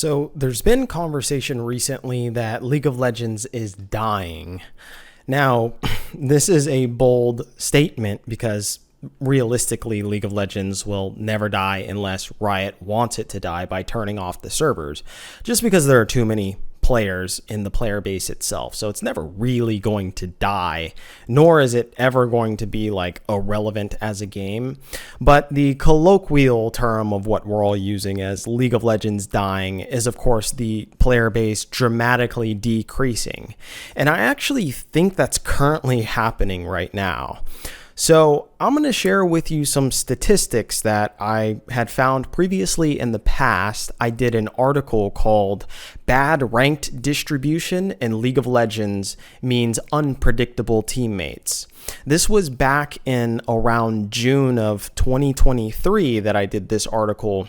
So there's been conversation recently that League of Legends is dying. Now, this is a bold statement because realistically, League of Legends will never die unless Riot wants it to die by turning off the servers, just because there are too many players in the player base itself. So it's never really going to die, nor is it ever going to be like irrelevant as a game. But the colloquial term of what we're all using as League of Legends dying is, of course, the player base dramatically decreasing. And I actually think that's currently happening right now. So I'm going to share with you some statistics that I had found previously in the past. I did an article called Bad Ranked Distribution in League of Legends Means Unpredictable Teammates. This was back in around June of 2023 that I did this article,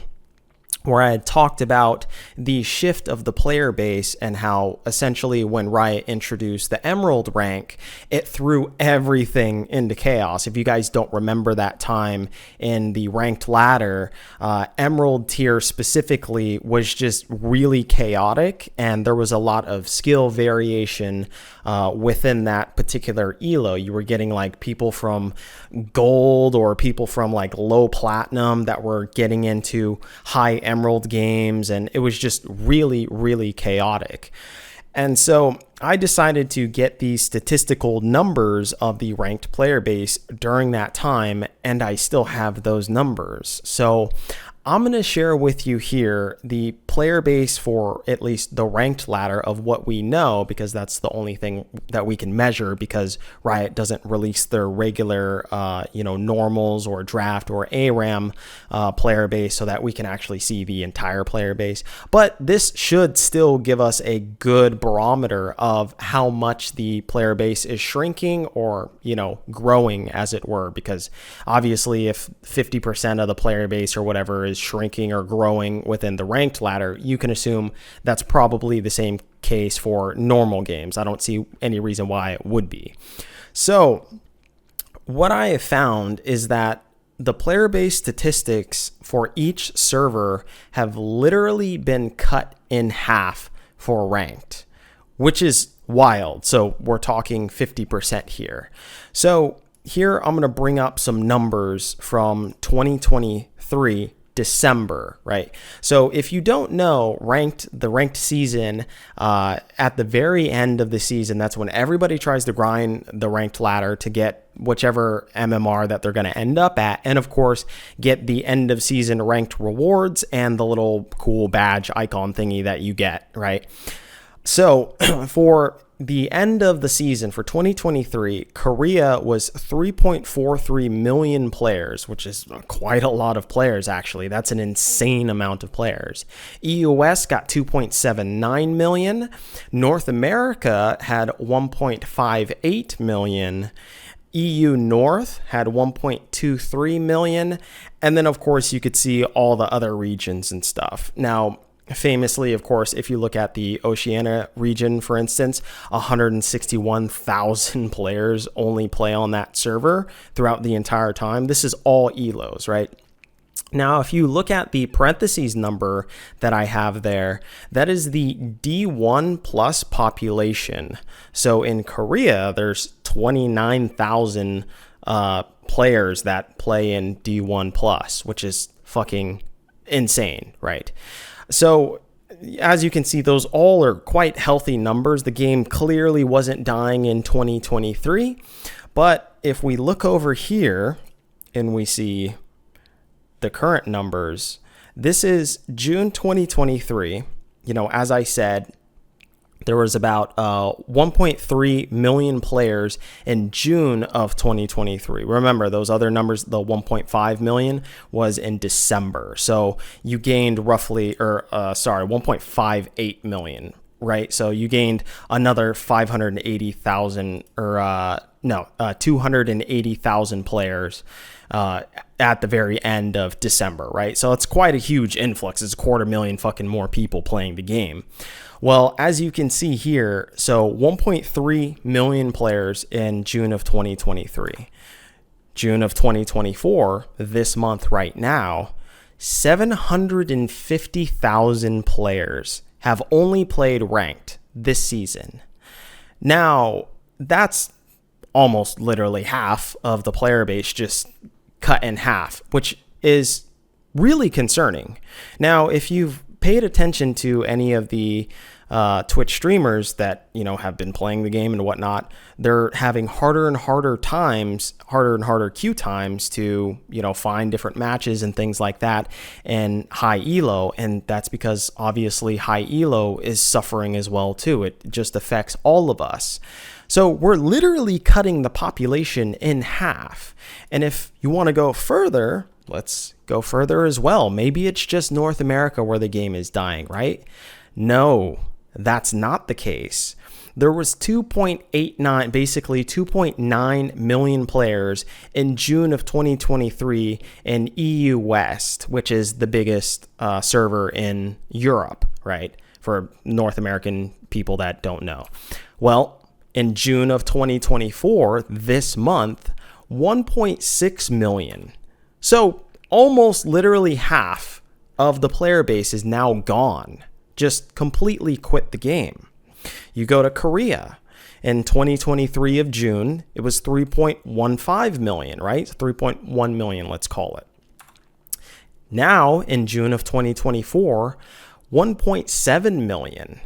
where I had talked about the shift of the player base and how essentially when Riot introduced the Emerald rank, it threw everything into chaos. If you guys don't remember that time in the ranked ladder, Emerald tier specifically was just really chaotic, and there was a lot of skill variation within that particular elo. You were getting like people from gold or people from like low platinum that were getting into high Emerald games, and it was just really chaotic. And so I decided to get the statistical numbers of the ranked player base during that time, and I still have those numbers. So I'm going to share with you here the player base for at least the ranked ladder of what we know, because that's the only thing that we can measure, because Riot doesn't release their regular, normals or draft or ARAM player base so that we can actually see the entire player base. But this should still give us a good barometer of how much the player base is shrinking or, growing, as it were, because obviously if 50% of the player base or whatever is shrinking or growing within the ranked ladder, you can assume that's probably the same case for normal games. I don't see any reason why it would be. So what I have found is that the player base statistics for each server have literally been cut in half for ranked, which is wild. So we're talking 50% here. So here I'm going to bring up some numbers from 2023 December, right? So if you don't know, the ranked season, at the very end of the season, that's when everybody tries to grind the ranked ladder to get whichever MMR that they're going to end up at, and of course get the end of season ranked rewards and the little cool badge icon thingy that you get, right? So for the end of the season for 2023, Korea was 3.43 million players, which is quite a lot of players, actually. That's an insane amount of players. EUS got 2.79 million. North America had 1.58 million. EU North had 1.23 million. And then, of course, you could see all the other regions and stuff. Now, famously, of course, if you look at the Oceania region, for instance, 161,000 players only play on that server throughout the entire time. This is all ELOs, right? Now, if you look at the parentheses number that I have there, that is the D1 plus population. So in Korea, there's 29,000 players that play in D1 plus, which is fucking insane, right? So as you can see, those all are quite healthy numbers. The game clearly wasn't dying in 2023. But if we look over here and we see the current numbers, this is June 2023. As I said, there was about 1.3 million players in June of 2023. Remember, those other numbers, the 1.5 million was in December. So you gained roughly, 1.58 million, right? So you gained another 580,000 280,000 players at the very end of December, right? So it's quite a huge influx. It's 250,000 fucking more people playing the game. Well, as you can see here, so 1.3 million players in June of 2023. June of 2024, this month right now, 750,000 players have only played ranked this season. Now, that's almost literally half of the player base just cut in half, which is really concerning. Now, if you've paid attention to any of the Twitch streamers that, have been playing the game and whatnot, they're having harder and harder queue times to, find different matches and things like that and high elo. And that's because obviously high elo is suffering as well too. It just affects all of us. So we're literally cutting the population in half. And if you want to go further, let's go further as well. Maybe it's just North America where the game is dying, right? No, that's not the case. There was 2.9 million players in June of 2023 in EU West, which is the biggest server in Europe, right? For North American people that don't know. Well, in June of 2024, this month, 1.6 million. So almost literally half of the player base is now gone. Just completely quit the game. You go to Korea. In 2023 of June, it was 3.15 million, right? 3.1 million, let's call it. Now, in June of 2024, 1.7 million.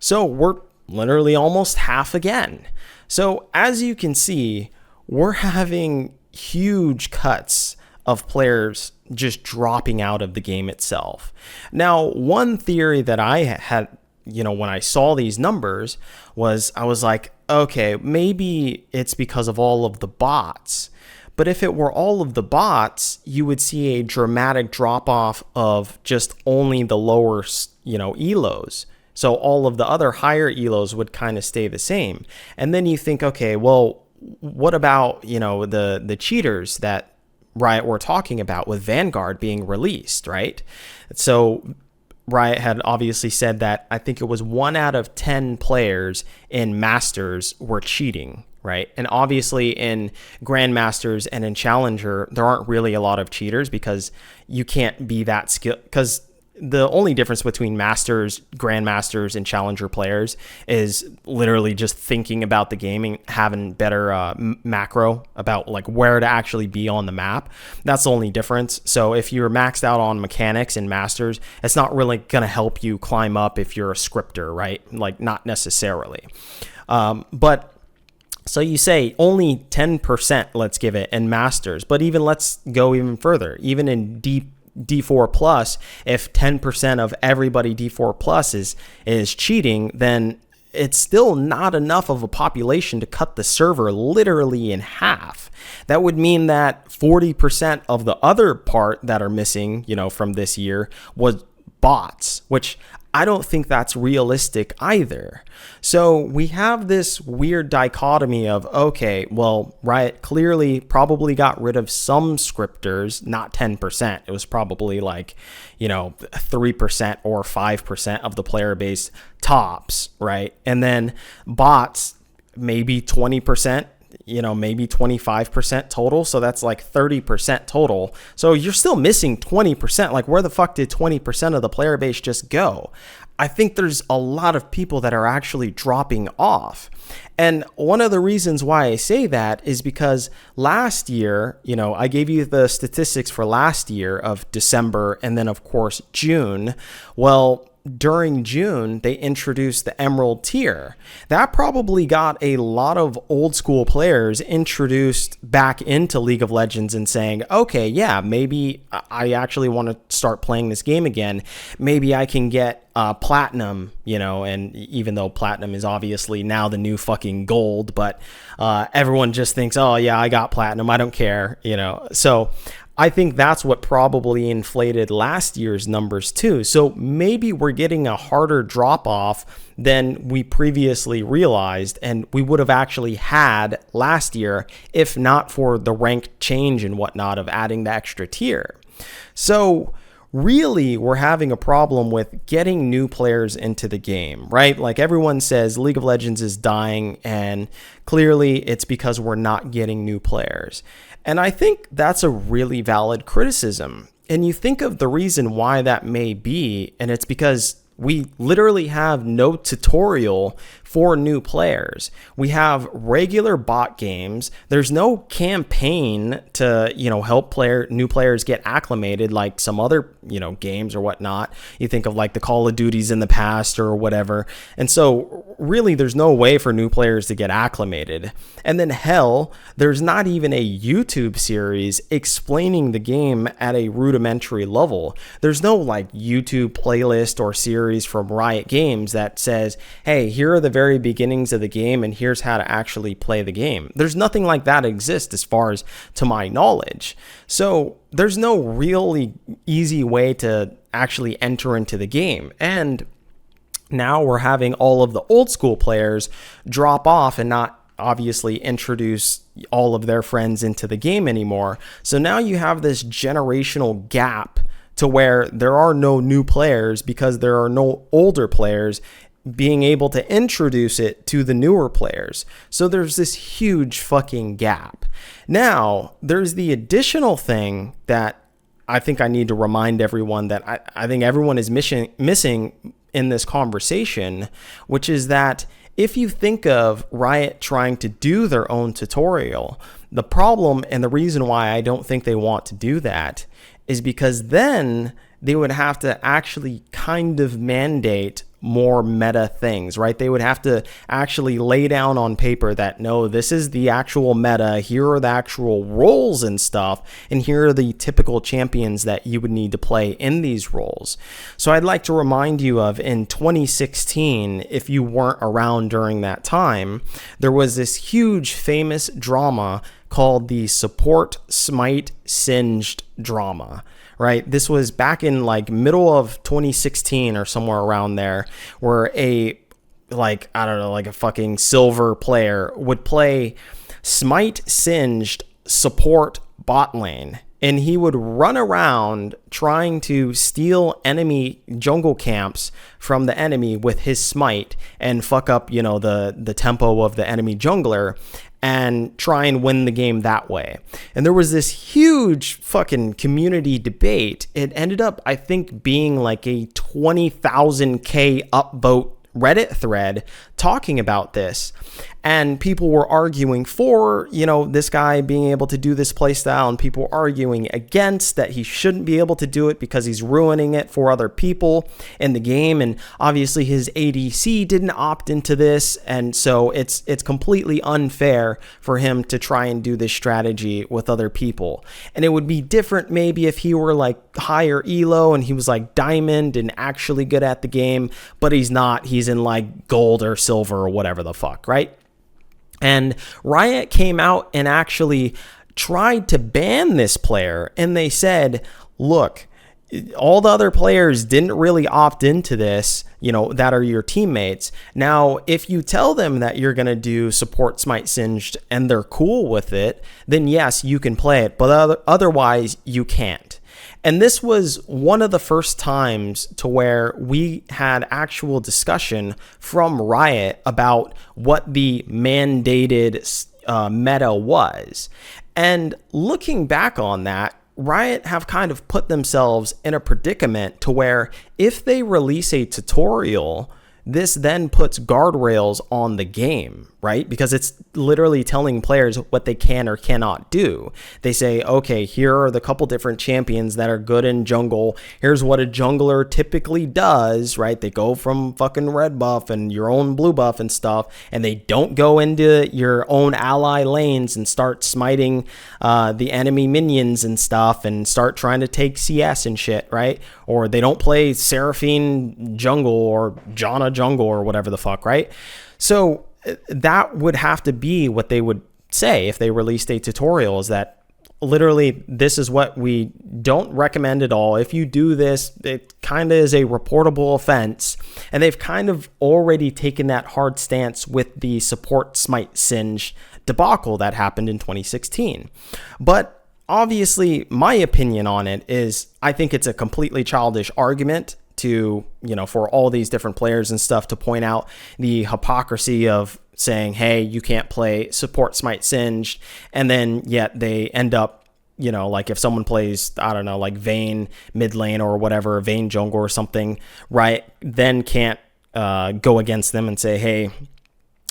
So we're literally almost half again. So as you can see, we're having huge cuts of players just dropping out of the game itself. Now, one theory that I had, when I saw these numbers was I was like, okay, maybe it's because of all of the bots. But if it were all of the bots, you would see a dramatic drop off of just only the lower, elos. So all of the other higher elos would kind of stay the same. And then you think, okay, well, what about, the cheaters that Riot were talking about with Vanguard being released, right? So Riot had obviously said that I think it was 1 out of 10 players in Masters were cheating, right? And obviously in Grandmasters and in Challenger, there aren't really a lot of cheaters because you can't be that skilled. Because the only difference between Masters, Grandmasters, and Challenger players is literally just thinking about the game and having better macro about like where to actually be on the map. That's the only difference. So if you're maxed out on mechanics in Masters, it's not really going to help you climb up if you're a scripter, right? Like not necessarily. But so you say only 10%, let's give it, in Masters. But let's go even further. Even in D4 plus, if 10% of everybody D4 plus is cheating, then it's still not enough of a population to cut the server literally in half. That would mean that 40% of the other part that are missing, from this year was bots, which I don't think that's realistic either. So we have this weird dichotomy of, okay, well, Riot clearly probably got rid of some scripters, not 10%. It was probably like, 3% or 5% of the player base tops, right? And then bots, maybe 20%. Maybe 25% total. So that's like 30% total. So you're still missing 20%. Like where the fuck did 20% of the player base just go? I think there's a lot of people that are actually dropping off. And one of the reasons why I say that is because last year, I gave you the statistics for last year of December and then of course June. Well, during June, they introduced the Emerald tier. That probably got a lot of old school players introduced back into League of Legends and saying, okay, yeah, maybe I actually want to start playing this game again. Maybe I can get platinum, and even though platinum is obviously now the new fucking gold, but everyone just thinks, oh yeah, I got platinum, I don't care, So I think that's what probably inflated last year's numbers too. So maybe we're getting a harder drop off than we previously realized, and we would have actually had last year if not for the rank change and whatnot of adding the extra tier. So really, we're having a problem with getting new players into the game, right? Like everyone says League of Legends is dying, and clearly it's because we're not getting new players. And I think that's a really valid criticism. And you think of the reason why that may be, and it's because we literally have no tutorial for new players. We have regular bot games. There's no campaign to, help new players get acclimated like some other, games or whatnot. You think of like the Call of Duties in the past or whatever. And so really there's no way for new players to get acclimated. And then hell, there's not even a YouTube series explaining the game at a rudimentary level. There's no like YouTube playlist or series from Riot Games that says, hey, here are the very beginnings of the game and here's how to actually play the game. There's nothing like that exist as far as to my knowledge. So there's no really easy way to actually enter into the game. And now we're having all of the old school players drop off and not obviously introduce all of their friends into the game anymore. So now you have this generational gap to where there are no new players because there are no older players being able to introduce it to the newer players. So there's this huge fucking gap. Now, there's the additional thing that I think I need to remind everyone that I think everyone is missing in this conversation, which is that if you think of Riot trying to do their own tutorial, the problem and the reason why I don't think they want to do that is because then they would have to actually kind of mandate more meta things, right? They would have to actually lay down on paper that, no, this is the actual meta, here are the actual roles and stuff, and here are the typical champions that you would need to play in these roles. So I'd like to remind you of in 2016, if you weren't around during that time, there was this huge famous drama called the Support Smite Singed drama. Right? This was back in like middle of 2016 or somewhere around there, where a fucking silver player would play Smite Singed support bot lane. And he would run around trying to steal enemy jungle camps from the enemy with his smite and fuck up, the tempo of the enemy jungler and try and win the game that way. And there was this huge fucking community debate. It ended up, I think, being like a 20,000K upvote Reddit thread talking about this. And people were arguing for, this guy being able to do this playstyle, and people were arguing against that he shouldn't be able to do it because he's ruining it for other people in the game. And obviously his ADC didn't opt into this, and so it's completely unfair for him to try and do this strategy with other people. And it would be different maybe if he were like higher elo and he was like diamond and actually good at the game, but he's not. He's in like gold or silver or whatever the fuck, right? And Riot came out and actually tried to ban this player. And they said, look, all the other players didn't really opt into this, that are your teammates. Now, if you tell them that you're going to do support Smite Singed and they're cool with it, then yes, you can play it. But otherwise, you can't. And this was one of the first times to where we had actual discussion from Riot about what the mandated meta was. And looking back on that, Riot have kind of put themselves in a predicament to where if they release a tutorial, this then puts guardrails on the game, right? Because it's literally telling players what they can or cannot do. They say, okay, here are the couple different champions that are good in jungle. Here's what a jungler typically does, right? They go from fucking red buff and your own blue buff and stuff, and they don't go into your own ally lanes and start smiting the enemy minions and stuff and start trying to take CS and shit, right? Or they don't play Seraphine jungle or Janna jungle or whatever the fuck, right? So that would have to be what they would say if they released a tutorial, is that literally this is what we don't recommend at all. If you do this, it kind of is a reportable offense. And they've kind of already taken that hard stance with the support Smite Singe debacle that happened in 2016. But obviously, my opinion on it is I think it's a completely childish argument to, for all these different players and stuff to point out the hypocrisy of saying, hey, you can't play support Smite Singed, and then yet they end up like if someone plays, I don't know, like Vayne mid lane or whatever, Vayne jungle or something, right, then can't go against them and say, hey,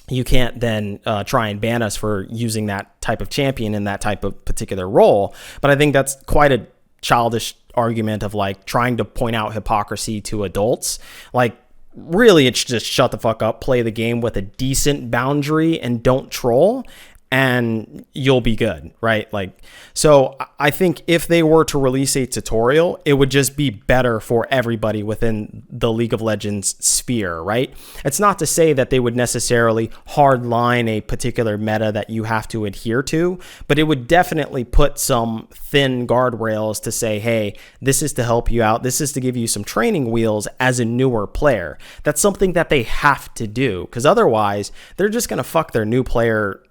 you can't then try and ban us for using that type of champion in that type of particular role. But I think that's quite a childish argument of like trying to point out hypocrisy to adults. Like, really, it's just shut the fuck up, play the game with a decent boundary, and don't troll, and you'll be good, right? Like, so I think if they were to release a tutorial, it would just be better for everybody within the League of Legends sphere, right? It's not to say that they would necessarily hardline a particular meta that you have to adhere to, but it would definitely put some thin guardrails to say, hey, this is to help you out. This is to give you some training wheels as a newer player. That's something that they have to do, because otherwise they're just going to fuck their new player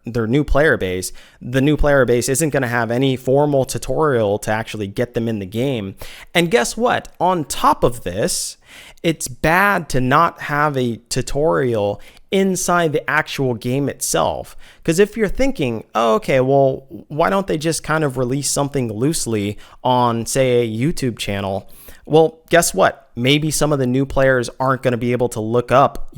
base. The new player base isn't going to have any formal tutorial to actually get them in the game. And guess what? On top of this, it's bad to not have a tutorial inside the actual game itself. Because if you're thinking, oh, okay, well, why don't they just kind of release something loosely on, say, a YouTube channel? Well, guess what? Maybe some of the new players aren't going to be able to look up,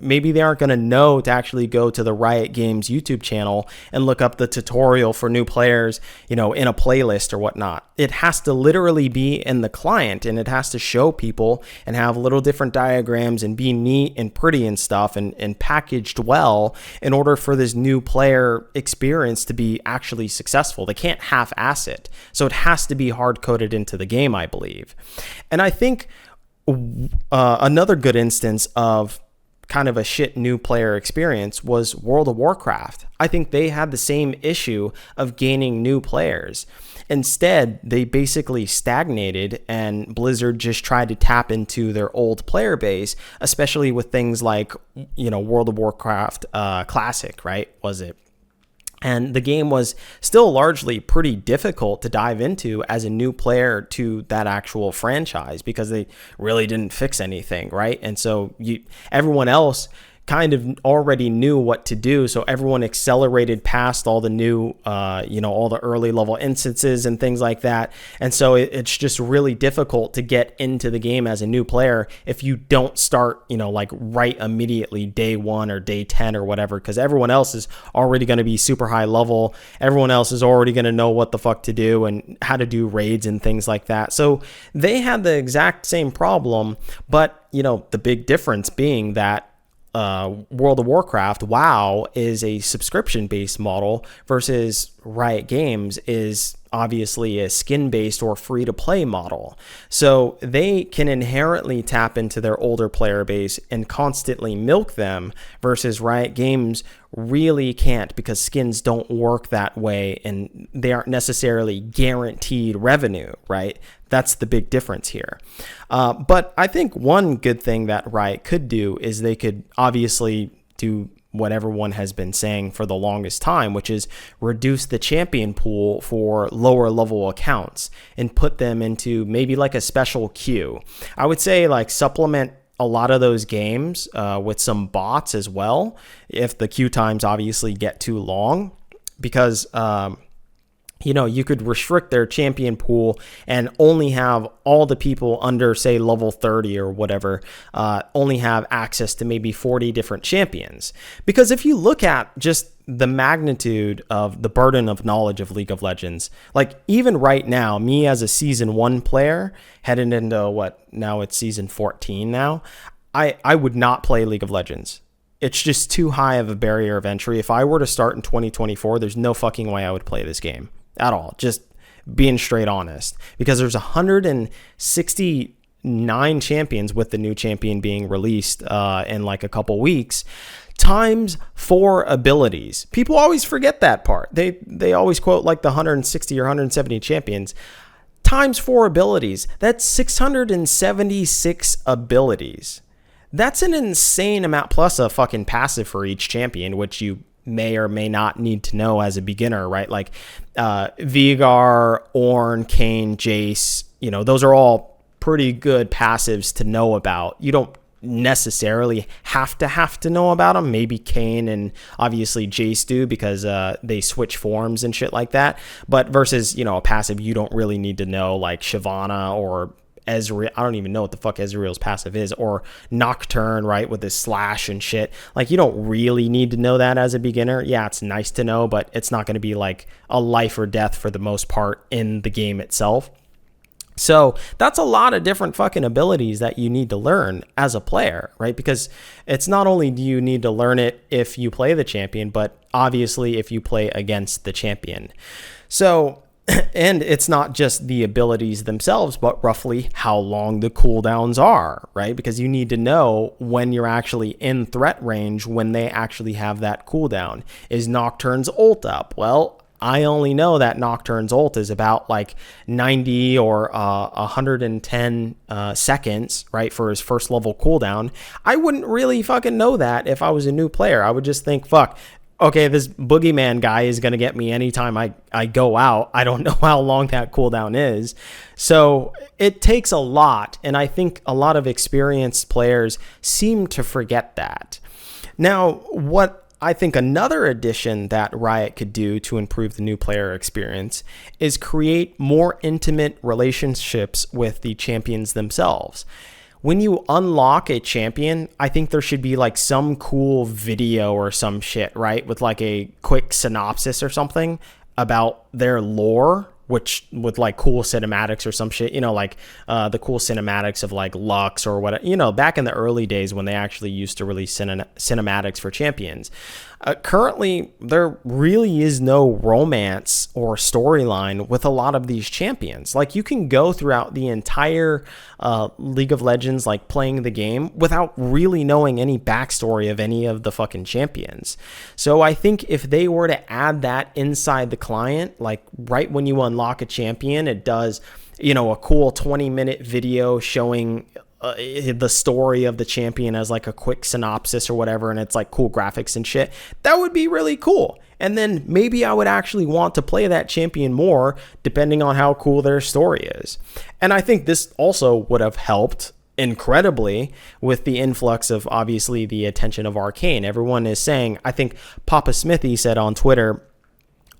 maybe they aren't going to know to actually go to the Riot Games YouTube channel and look up the tutorial for new players, in a playlist or whatnot. It has to literally be in the client, and it has to show people and have little different diagrams and be neat and pretty and stuff and packaged well in order for this new player experience to be actually successful. They can't half-ass it. So it has to be hard-coded into the game, I believe. And I think another good instance of kind of a shit new player experience was World of Warcraft. I think they had the same issue of gaining new players. Instead, they basically stagnated, and Blizzard just tried to tap into their old player base, especially with things like, World of Warcraft Classic, right? Was it? And the game was still largely pretty difficult to dive into as a new player to that actual franchise because they really didn't fix anything, right? And so everyone else kind of already knew what to do. So everyone accelerated past all the new, all the early level instances and things like that. And so it's just really difficult to get into the game as a new player if you don't start, right immediately day 1 or day 10 or whatever, because everyone else is already going to be super high level. Everyone else is already going to know what the fuck to do and how to do raids and things like that. So they had the exact same problem, but, the big difference being that World of Warcraft, WoW, is a subscription-based model versus Riot Games is obviously a skin-based or free-to-play model. So they can inherently tap into their older player base and constantly milk them versus Riot Games really can't, because skins don't work that way and they aren't necessarily guaranteed revenue, right? That's the big difference here. But I think one good thing that Riot could do is they could obviously do what everyone has been saying for the longest time, which is reduce the champion pool for lower level accounts and put them into maybe like a special queue. I would say like supplement a lot of those games with some bots as well, if the queue times obviously get too long, because you could restrict their champion pool and only have all the people under, say, level 30 or whatever, only have access to maybe 40 different champions. Because if you look at just the magnitude of the burden of knowledge of League of Legends, like even right now, me as a season 1 player heading into now it's season 14 now, I would not play League of Legends. It's just too high of a barrier of entry. If I were to start in 2024, there's no fucking way I would play this game at all. Just being straight honest, because there's 169 champions with the new champion being released in like a couple weeks, times 4 abilities. People always forget that part. They always quote like the 160 or 170 champions. Times 4 abilities. That's 676 abilities. That's an insane amount, plus a fucking passive for each champion, which you may or may not need to know as a beginner, right? Like Veigar, Ornn, Kayn, Jace, those are all pretty good passives to know about. You don't necessarily have to know about them. Maybe Kane and obviously Jace do, because they switch forms and shit like that. But versus, a passive you don't really need to know, like Shyvana or Ezreal. I don't even know what the fuck Ezreal's passive is, or Nocturne, right, with his slash and shit. Like, you don't really need to know that as a beginner. Yeah, it's nice to know, but it's not going to be like a life or death for the most part in the game itself. So that's a lot of different fucking abilities that you need to learn as a player, right? Because it's not only do you need to learn it if you play the champion, but obviously if you play against the champion. So, and it's not just the abilities themselves, but roughly how long the cooldowns are, right? Because you need to know when you're actually in threat range, when they actually have that cooldown. Is Nocturne's ult up? Well, I only know that Nocturne's ult is about like 90 or 110 seconds, right, for his first level cooldown. I wouldn't really fucking know that if I was a new player. I would just think, fuck, okay, this boogeyman guy is going to get me anytime I go out. I don't know how long that cooldown is. So it takes a lot, and I think a lot of experienced players seem to forget that. Now, what I think another addition that Riot could do to improve the new player experience is create more intimate relationships with the champions themselves. When you unlock a champion, I think there should be like some cool video or some shit, right? With like a quick synopsis or something about their lore, which with like cool cinematics or some shit, like the cool cinematics of like Lux or whatever, back in the early days when they actually used to release cinematics for champions. Currently, there really is no romance or storyline with a lot of these champions. Like, you can go throughout the entire League of Legends, like playing the game, without really knowing any backstory of any of the fucking champions. So I think if they were to add that inside the client, like right when you unlock a champion, it does, a cool 20-minute video showing the story of the champion as like a quick synopsis or whatever, and it's like cool graphics and shit. That would be really cool. And then maybe I would actually want to play that champion more, depending on how cool their story is. And I think this also would have helped incredibly with the influx of, obviously, the attention of Arcane. Everyone is saying, I think Papa Smithy said on Twitter,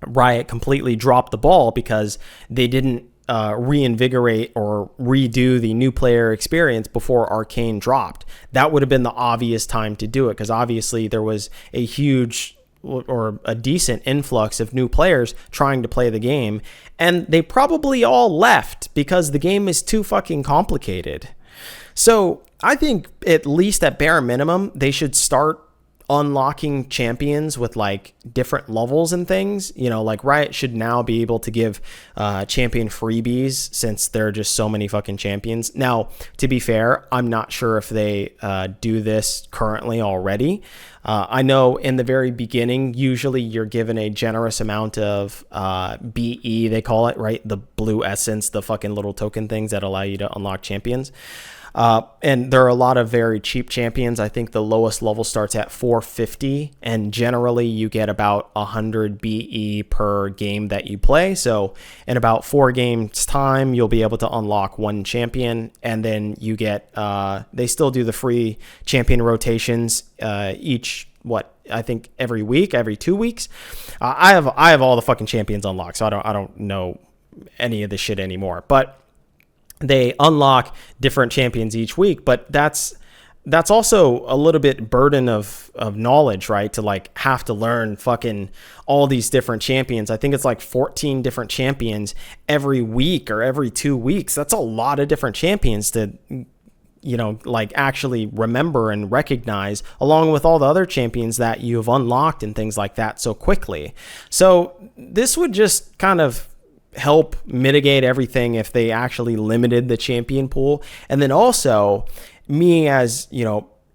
Riot completely dropped the ball because they didn't reinvigorate or redo the new player experience before Arcane dropped. That would have been the obvious time to do it, because obviously there was a huge or a decent influx of new players trying to play the game, and they probably all left because the game is too fucking complicated. So I think at least at bare minimum, they should start unlocking champions with like different levels and things. Like Riot should now be able to give champion freebies, since there are just so many fucking champions. Now, to be fair, I'm not sure if they do this currently already. I know in the very beginning, usually you're given a generous amount of BE, they call it, right? The blue essence, the fucking little token things that allow you to unlock champions. And there are a lot of very cheap champions. I think the lowest level starts at 450, and generally you get about 100 BE per game that you play. So in about 4 games time, you'll be able to unlock one champion, and then you get, they still do the free champion rotations, I think every week, every 2 weeks. I have all the fucking champions unlocked, so I don't know any of this shit anymore, but they unlock different champions each week. But that's also a little bit burden of knowledge, right? To like have to learn fucking all these different champions. I think it's like 14 different champions every week or every 2 weeks. That's a lot of different champions to, like actually remember and recognize, along with all the other champions that you've unlocked and things like that so quickly. So this would just kind of help mitigate everything if they actually limited the champion pool. And then also, me as,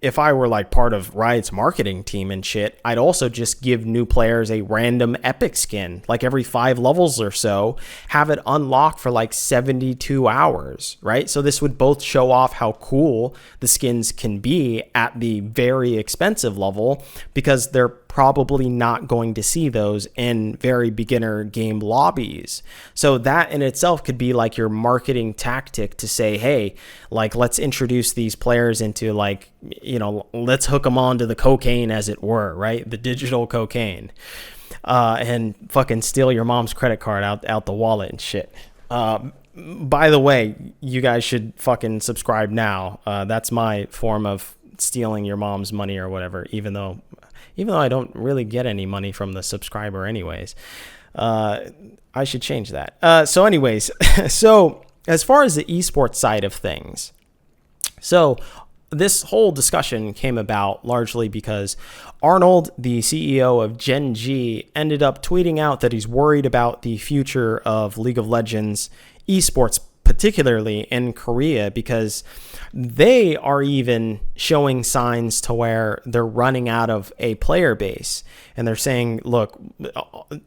if I were like part of Riot's marketing team and shit, I'd also just give new players a random epic skin, like every 5 levels or so, have it unlocked for like 72 hours, right? So this would both show off how cool the skins can be at the very expensive level, because they're probably not going to see those in very beginner game lobbies. So that in itself could be like your marketing tactic to say, hey, like, let's introduce these players into, like, you know, let's hook them onto the cocaine, as it were, right? The digital cocaine, and fucking steal your mom's credit card out the wallet and shit. By the way, you guys should fucking subscribe now. That's my form of stealing your mom's money or whatever, even though I don't really get any money from the subscriber anyways. I should change that. So anyways, so as far as the esports side of things, so this whole discussion came about largely because Arnold, the CEO of Gen G, ended up tweeting out that he's worried about the future of League of Legends esports, particularly in Korea, because they are even showing signs to where they're running out of a player base. And they're saying, look,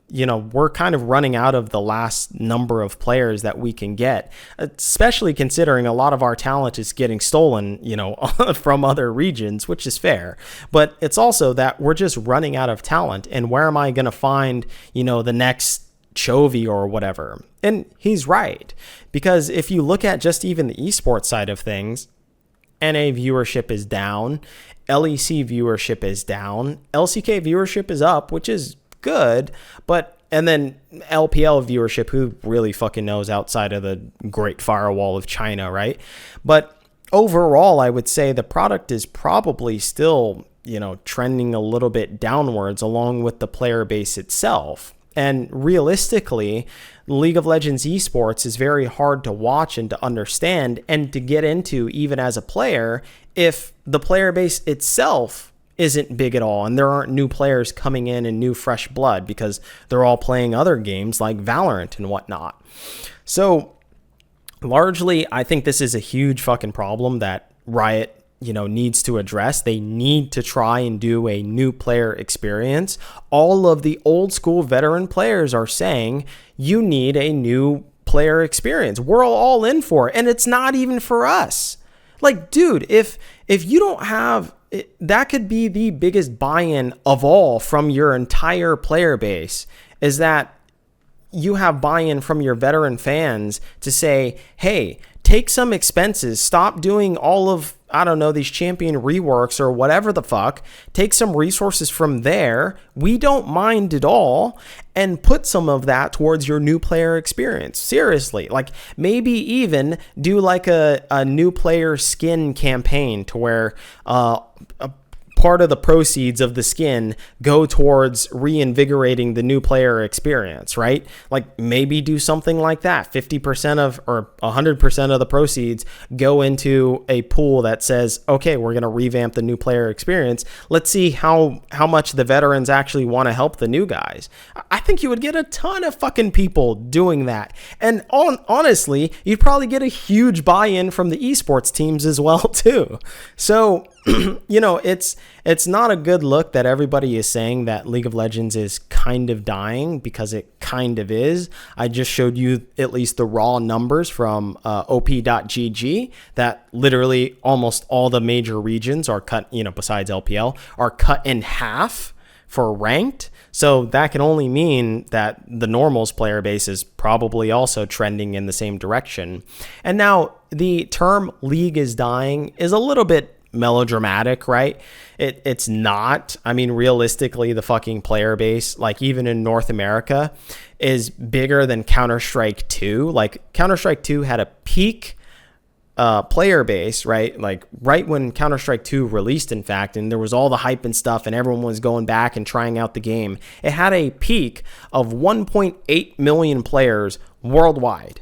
you know, we're kind of running out of the last number of players that we can get, especially considering a lot of our talent is getting stolen, you know, from other regions, which is fair. But it's also that we're just running out of talent. And where am I going to find, you know, the next Chovy or whatever? And he's right, because if you look at just even the esports side of things, NA viewership is down, LEC viewership is down, LCK viewership is up, which is good, and then LPL viewership, who really fucking knows outside of the Great Firewall of China, right? But overall, I would say the product is probably still, you know, trending a little bit downwards along with the player base itself. And realistically, League of Legends esports is very hard to watch and to understand and to get into even as a player if the player base itself isn't big at all and there aren't new players coming in and new fresh blood because they're all playing other games like Valorant and whatnot. So largely, I think this is a huge fucking problem that Riot, you know, needs to address. They need to try and do a new player experience. All of the old school veteran players are saying you need a new player experience. We're all in for it, and it's not even for us. Like, dude, if you don't have it, that could be the biggest buy-in of all from your entire player base, is that you have buy-in from your veteran fans to say, hey, take some expenses, stop doing all of, I don't know, these champion reworks or whatever the fuck, take some resources from there, we don't mind at all, and put some of that towards your new player experience. Seriously, like maybe even do like a new player skin campaign to where a part of the proceeds of the skin go towards reinvigorating the new player experience, right? Like maybe do something like that. 50% of or 100% of the proceeds go into a pool that says, okay, we're going to revamp the new player experience. Let's see how much the veterans actually want to help the new guys. I think you would get a ton of fucking people doing that. And honestly, you'd probably get a huge buy-in from the esports teams as well too. So, you know, it's not a good look that everybody is saying that League of Legends is kind of dying, because it kind of is. I just showed you at least the raw numbers from op.gg that literally almost all the major regions are cut, you know, besides LPL, are cut in half for ranked. So that can only mean that the normals player base is probably also trending in the same direction. And now the term league is dying is a little bit melodramatic, right? It's not. I mean, realistically, the fucking player base, like even in North America, is bigger than Counter-Strike 2. Like Counter-Strike 2 had a peak player base, right? Like right when Counter-Strike 2 released, in fact, and there was all the hype and stuff and everyone was going back and trying out the game. It had a peak of 1.8 million players worldwide,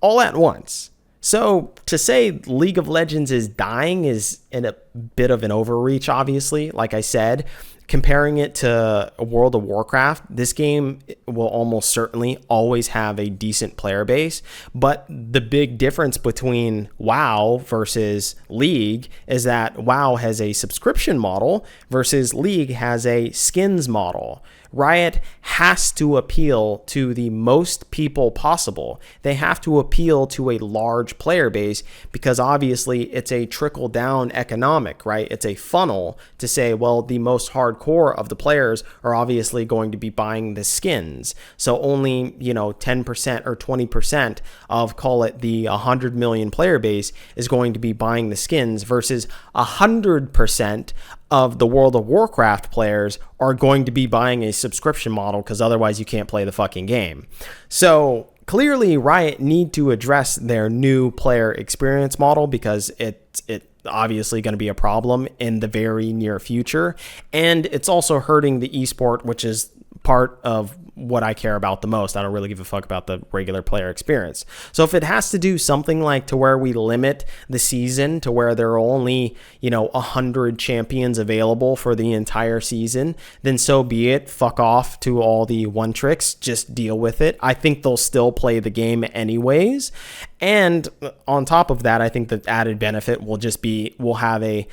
all at once. So to say League of Legends is dying is in a bit of an overreach, obviously. Like I said, comparing it to World of Warcraft, this game will almost certainly always have a decent player base. But the big difference between WoW versus League is that WoW has a subscription model versus League has a skins model. Riot has to appeal to the most people possible. They have to appeal to a large player base because obviously it's a trickle down economic, right? It's a funnel to say, well, the most hardcore hardcore of the players are obviously going to be buying the skins. So only, 10% or 20% of, call it, the 100 million player base is going to be buying the skins, versus 100% of the World of Warcraft players are going to be buying a subscription model, because otherwise you can't play the fucking game. So clearly Riot need to address their new player experience model, because it obviously going to be a problem in the very near future. And it's also hurting the esport, which is part of what I care about the most. I don't really give a fuck about the regular player experience. So if it has to do something like to where we limit the season to where there are only, 100 champions available for the entire season, then so be it. Fuck off to all the one tricks. Just deal with it. I think they'll still play the game anyways. And on top of that, I think the added benefit will just be we'll have a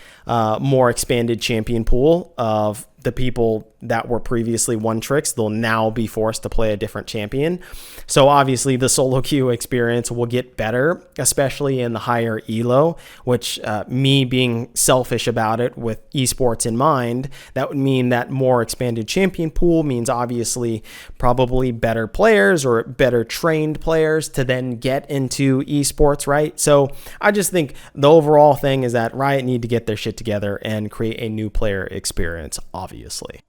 more expanded champion pool of the people that were previously one tricks. They'll now be forced to play a different champion. So obviously the solo queue experience will get better, especially in the higher elo, which me being selfish about it with esports in mind, that would mean that more expanded champion pool means obviously probably better players or better trained players to then get into esports, right? So I just think the overall thing is that Riot need to get their shit together and create a new player experience, obviously.